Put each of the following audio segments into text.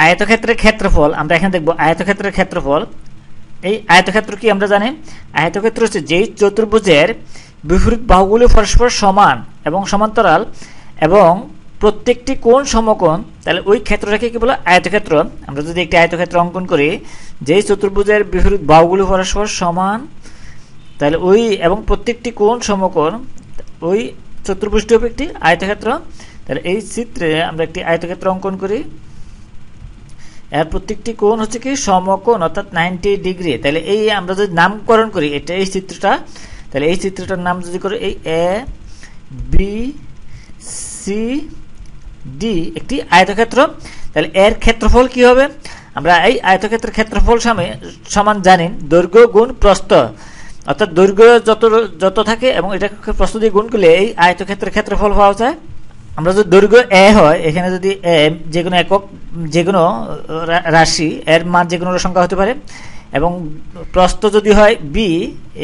আয়তক্ষেত্রের ক্ষেত্রফল আমরা এখানে দেখব। আয়তক্ষেত্রের ক্ষেত্রফল, এই আয়তক্ষেত্র কি আমরা জানি, আয়তক্ষেত্র হচ্ছে যেই চতুর্ভুজের বিপরীত বাহুগুলি পরস্পর সমান এবং সমান্তরাল এবং প্রত্যেকটি কোণ সমকোণ, তাহলে ওই ক্ষেত্রটাকে কি বলে আয়তক্ষেত্র। আমরা যদি একটি আয়তক্ষেত্র অঙ্কন করি যেই চতুর্ভুজের বিপরীত বাহুগুলি পরস্পর সমান, তাহলে ওই এবং প্রত্যেকটি কোণ সমকোণ, ওই চতুর্ভুজটি হবে একটি আয়তক্ষেত্র। তাহলে এই চিত্রে আমরা একটি আয়তক্ষেত্র অঙ্কন করি, এর প্রত্যেকটি কোণ হচ্ছে কি সমকোণ অর্থাৎ 90 ডিগ্রি। তাহলে এই আমরা যদি নামকরণ করি এটা এই চিত্রটা, তাহলে এই চিত্রটার নাম যদি করে এই এ বি সি ডি একটি আয়তক্ষেত্র, তাহলে এর ক্ষেত্রফল কি হবে, আমরা এই আয়তক্ষেত্রের ক্ষেত্রফল সমান জানি দৈর্ঘ্য গুণ প্রস্থ, অর্থাৎ দৈর্ঘ্য যত থাকে এবং এটা প্রস্থ দিয়ে গুণ করলে এই আয়তক্ষেত্রের ক্ষেত্রফল পাওয়া যায়। আমরা যদি দৈর্ঘ্য এ হয়, এখানে যদি এ যে কোনো একক, যে কোনো রাশি, এর মান যে কোনো সংখ্যা হতে পারে, এবং প্রস্থ যদি হয় বি,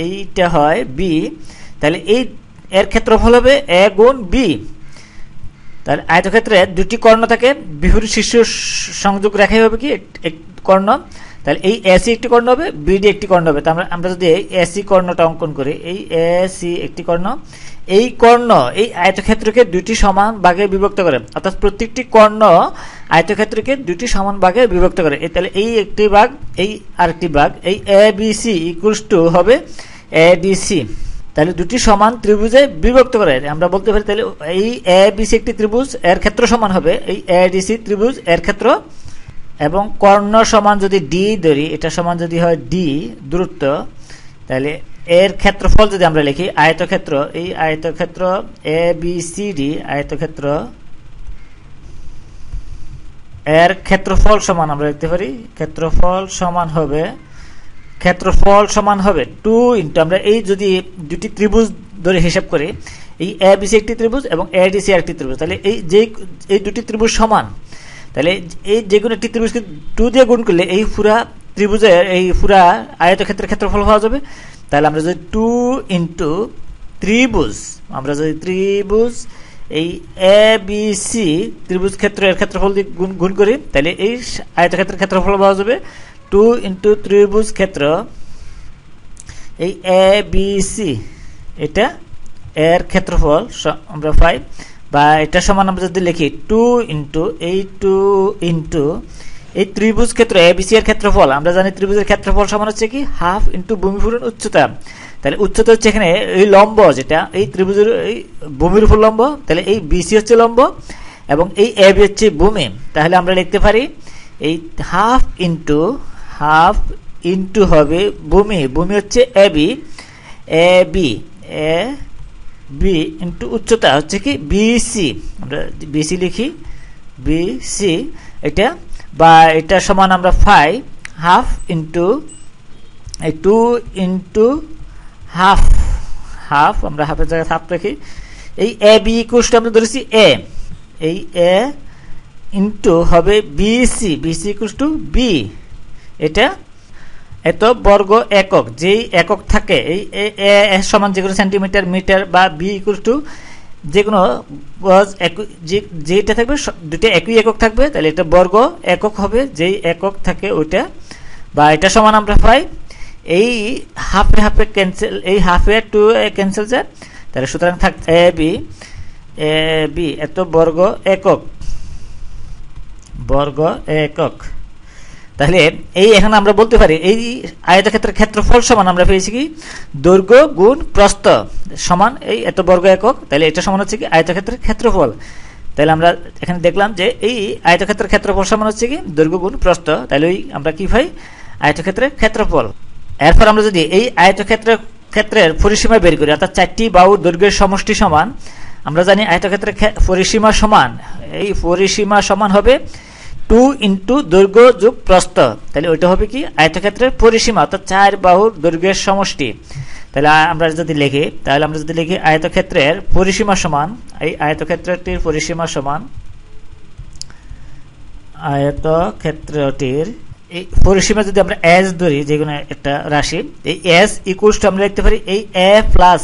এইটা হয় বি, তাহলে এই এর ক্ষেত্রফল হবে এ গুণ বি। তাহলে আয়তক্ষেত্রে দুটি কর্ণ থাকে, বিপরীত শীর্ষ সংযোগ রেখাই হবে কি এক কর্ণ, তাহলে এই এসি একটি কর্ণ হবে, বিডি একটি কর্ণ হবে। তাহলে আমরা যদি এই এসি কর্ণটা অঙ্কন করি, এই এসি একটি কর্ণ, এই কর্ণ এই আয়তক্ষেত্রকে দুটি সমান ভাগে বিভক্ত করে, অর্থাৎ প্রত্যেকটি কর্ণ আয়তক্ষেত্রকে দুটি সমান ভাগে বিভক্ত করে। তাহলে এই একটি ভাগ, এই আরেকটি ভাগ, এই A B C equals to হবে এডিসি। তাহলে দুটি সমান ত্রিভুজে বিভক্ত করে আমরা বলতে পারি, তাহলে এই এ বি সি একটি ত্রিভুজ, এর ক্ষেত্র সমান হবে এই এডিসি ত্রিভুজ এর ক্ষেত্র, এবং কর্ণ সমান যদি ডি ধরি, এটা সমান যদি হয় ডি দূরত্ব, তাহলে এর ক্ষেত্রফল যদি আমরা লিখি আয়তক্ষেত্র, এই আয়তক্ষেত্র এ বি সি ডি আয়তক্ষেত্র এর ক্ষেত্রফল সমান আমরা লিখতে পারি, ক্ষেত্রফল সমান হবে 2 ইন্টু, আমরা এই যদি দুটি ত্রিভুজ ধরে হিসাব করি, এই এ বি সি একটি ত্রিভুজ এবং এডিসি একটি ত্রিভুজ, তাহলে এই দুটি ত্রিভুজ সমান, তাহলে এই যে কোনো একটি ত্রিভুজকে 2 দিয়ে গুণ করলে এই পুরা ত্রিভুজের এই পুরা আয়তক্ষেত্রের ক্ষেত্রফল পাওয়া যাবে। তাহলে আমরা যদি 2 ইন্টু ত্রিভুজ, আমরা যদি ত্রিভুজ এই এ বি সি ত্রিভুজ ক্ষেত্র এর ক্ষেত্রফল দিয়ে গুণ করি, তাহলে এই আয়তক্ষেত্রের ক্ষেত্রফল পাওয়া যাবে 2 ইন্টু ত্রিভুজ ক্ষেত্র এই এ বি সি, এটা এর ক্ষেত্রফল আমরা পাই, বা এটা সমান আমরা যদি লিখি 2 ইন্টু এই ত্রিভুজ ক্ষেত্র এ বি সি এর ক্ষেত্রফল, আমরা জানি ত্রিভুজের ক্ষেত্রফল সমান হচ্ছে কি হাফ ইন্টু ভূমির উপর উচ্চতা। তাহলে উচ্চতা হচ্ছে এখানে এই লম্ব, যেটা এই ত্রিভুজের এই ভূমির উপর লম্ব, তাহলে এই বিসি হচ্ছে লম্ব এবং এই এ বি হচ্ছে ভূমি। তাহলে আমরা লিখতে পারি এই হাফ ইন্টু হবে ভূমি হচ্ছে এ বি ইন্টু উচ্চতা হচ্ছে কি বিসি, আমরা বিসি লিখি বিসি এটা, বা এটা সমান আমরা পাই হাফ ইন্টু এই 2 ইন্টু হাফ, আমরা হাফের জায়গায় হাফ রাখি, এই এ বি ইকুয়ালস টু আমরা ধরেছি এ, এই এ ইন্টু হবে বিসি ইকুয়ালস টু বি, এটা এত বর্গ একক, যেই একক থাকে এই এ সমান যে কোনো সেন্টিমিটার, মিটার, বা বি ইকুয়ালস টু যে কোনো যেটা থাকবে দুটো একই একক থাকবে, তাহলে এটা বর্গ একক হবে, যেই একক থাকে ওইটা, বা এটা সমান আমরা পাই এই হাফে ক্যান্সেল, এই হাফে 2 ক্যান্সেল যায়, তাহলে সুতরাং থাক এ বি এত বর্গ একক। তাহলে এই এখানে আমরা বলতে পারি এই আয়তক্ষেত্রের ক্ষেত্রফল সমান আমরা পেয়েছি কি দৈর্ঘ্য গুণ প্রস্থ সমান এই এত বর্গ একক, তাহলে এটা সমান হচ্ছে কি আয়তক্ষেত্রের ক্ষেত্রফল। তাহলে আমরা এখানে দেখলাম যে এই আয়তক্ষেত্রের ক্ষেত্রফল সমান হচ্ছে কি দৈর্ঘ্য গুণ প্রস্থ, তাহলে আমরা কি পাই আয়তক্ষেত্রের ক্ষেত্রফল। এরপর আমরা যদি এই আয়তক্ষেত্রের পরিসীমা বের করি, অর্থাৎ 4টি বাহুর দৈর্ঘ্যের সমষ্টি সমান, আমরা জানি আয়তক্ষেত্রের পরিসীমা সমান, এই পরিসীমা সমান হবে 2 ইন্টু দৈর্ঘ্য যোগ প্রস্থ, তাহলে ওইটা হবে কি আয়তক্ষেত্রের পরিসীমা, অর্থাৎ 4 বাহুর দৈর্ঘ্যের সমষ্টি। তাহলে আমরা যদি লিখি আয়তক্ষেত্রের পরিসীমা সমান, এই আয়তক্ষেত্রটির পরিসীমা সমান, আয়তক্ষেত্রটির এই পরিসীমা যদি আমরা এস ধরি, যে কোনো একটা রাশি, এই এস ইকুয়ালস টু আমরা লিখতে পারি এই এ প্লাস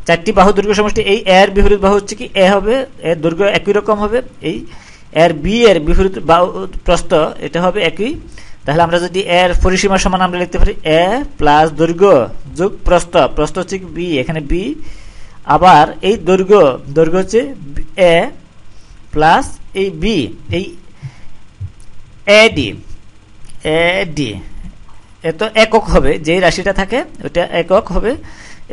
4টি বাহু দৈর্ঘ্য সমষ্টি, এই এর বিপরীত বাহু হচ্ছে কি এ হবে, এর দৈর্ঘ্য একই রকম হবে, এই এর বি এর বিপরীত প্রস্থ এটা হবে একই। তাহলে আমরা যদি এর পরিসীমা সমান আমরা লিখতে পারি এ প্লাস দৈর্ঘ্য যোগ প্রস্থ, প্রস্থ হচ্ছে বি, এখানে বি, আবার এই দৈর্ঘ্য হচ্ছে এ প্লাস এই বি, এই এডি এত একক হবে, যে রাশিটা থাকে ওটা একক হবে।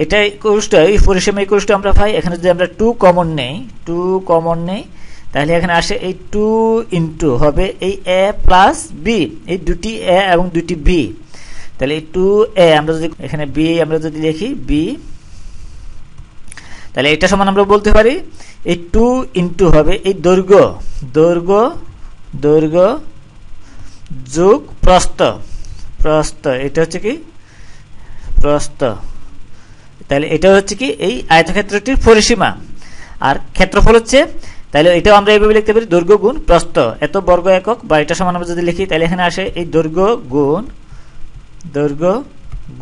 এটা ইকুয়ালটা এই পরিসীমা ইকুয়ালটা আমরা পাই। এখানে যদি আমরা 2 কমন নেই তাহলে এখানে আসে এই 2 ইনটু হবে এই এ প্লাস বি, এই দুটি এ এবং দুটি বি। তাহলে এই 2a আমরা যদি এখানে বি আমরা যদি লিখি বি, তাহলে এটা সমান আমরা বলতে পারি এই 2 ইনটু হবে এই দৈর্ঘ্য যোগ প্রস্থ, এটা হচ্ছে কি প্রস্থ। তাহলে এটা হচ্ছে কি এই আয়তক্ষেত্রটির পরিসীমা, আর ক্ষেত্রফল হচ্ছে, তাহলে এটাও আমরা এইভাবে লিখতে পারি দৈর্ঘ্য গুণ প্রস্থ, এত বর্গ একক, বা এটা সমান আমরা যদি লিখি তাহলে এখানে আসে এই দৈর্ঘ্য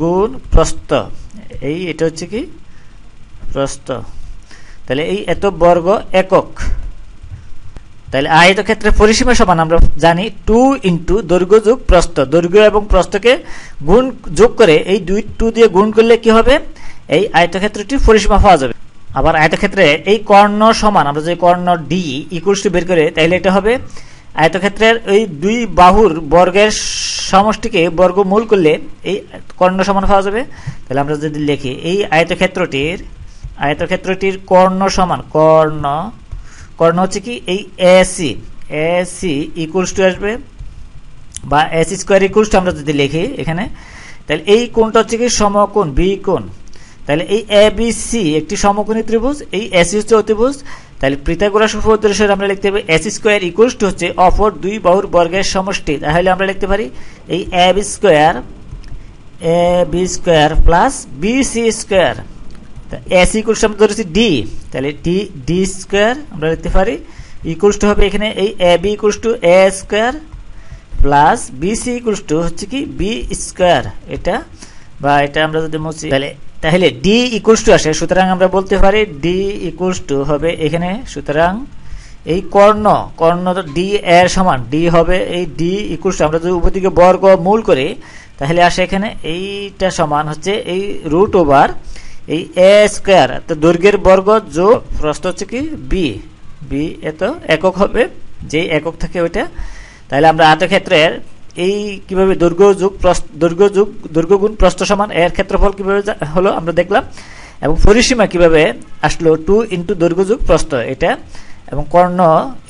গুণ প্রস্থ, এই এটা হচ্ছে কি প্রস্থ। তাহলে এই এত বর্গ একক। তাহলে আয়তক্ষেত্রের পরিসীমা সমান আমরা জানি 2 ইনটু দৈর্ঘ্য যোগ প্রস্থ, দৈর্ঘ্য এবং প্রস্থকে যোগ করে এই 2 দিয়ে গুণ করলে কি হবে, এই আয়তক্ষেত্রটির পরিসীমা পাওয়া যাবে। আবার আয়তক্ষেত্রে এই কর্ণ সমান আমরা যদি কর্ণ ডি ইকুয়ালস টু বের করে, তাহলে এটা হবে আয়তক্ষেত্রের এই দুই বাহুর বর্গের সমষ্টিকে বর্গমূল করলে এই কর্ণ সমান পাওয়া যাবে। তাহলে আমরা যদি লিখি এই আয়তক্ষেত্রটির কর্ণ সমান কর্ণ হচ্ছে কি এই এসি ইকুয়ালস টু আসবে, বা এসি স্কোয়ার ইকুয়ালস টু আমরা যদি লিখি এখানে, তাহলে এই কোণটা হচ্ছে কি সমকোণ বি কোণ। তাহলে এই এবিসি একটি সমকোণী ত্রিভুজ, এই এসি হচ্ছে অতিভুজ। তাহলে পিথাগোরাস উপপাদ্য অনুসারে আমরা লিখতে পারি এসি স্কোয়ার ইকুয়ালস টু হচ্ছে অপর দুই বাহুর বর্গের সমষ্টি। তাহলে আমরা লিখতে পারি এই AB square plus BC square, AC equals আমরা ধরেছি ডি, তাহলে ডি স্কোয়ার আমরা লিখতে পারি ইকুয়ালস টু হবে এখানে এই AB equals to A square plus BC equals to হচ্ছে কি বি স্কোয়ার, এটা বা এটা আমরা যদি মুছি তাহলে ডি ইকুয়ালস টু আসে। সুতরাং আমরা বলতে পারি ডি ইকুয়ালস টু হবে এখানে, সুতরাং এই কর্ণ ডি এর সমান ডি হবে এই ডি ইকুয়ালস টু আমরা যদি উভয় দিকে বর্গমূল করি তাহলে আসে এখানে এইটা সমান হচ্ছে এই রুট ওভার এই এ স্কোয়ার, তো দৈর্ঘ্যের বর্গ যোগ প্রস্থ হচ্ছে কি বি এত একক হবে, যে একক থাকে ওইটা। তাহলে আমরা আয়তক্ষেত্রের এই কিভাবে দৈর্ঘ্য গুণ প্রস্থ সমান এর ক্ষেত্রফল কিভাবে হলো আমরা দেখলাম, এবং পরিসীমা কিভাবে আসলো 2 ইনটু দৈর্ঘ্য যোগ প্রস্থ এটা, এবং কর্ণ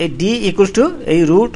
এই ডি ইকুয়ালস টু এই রুট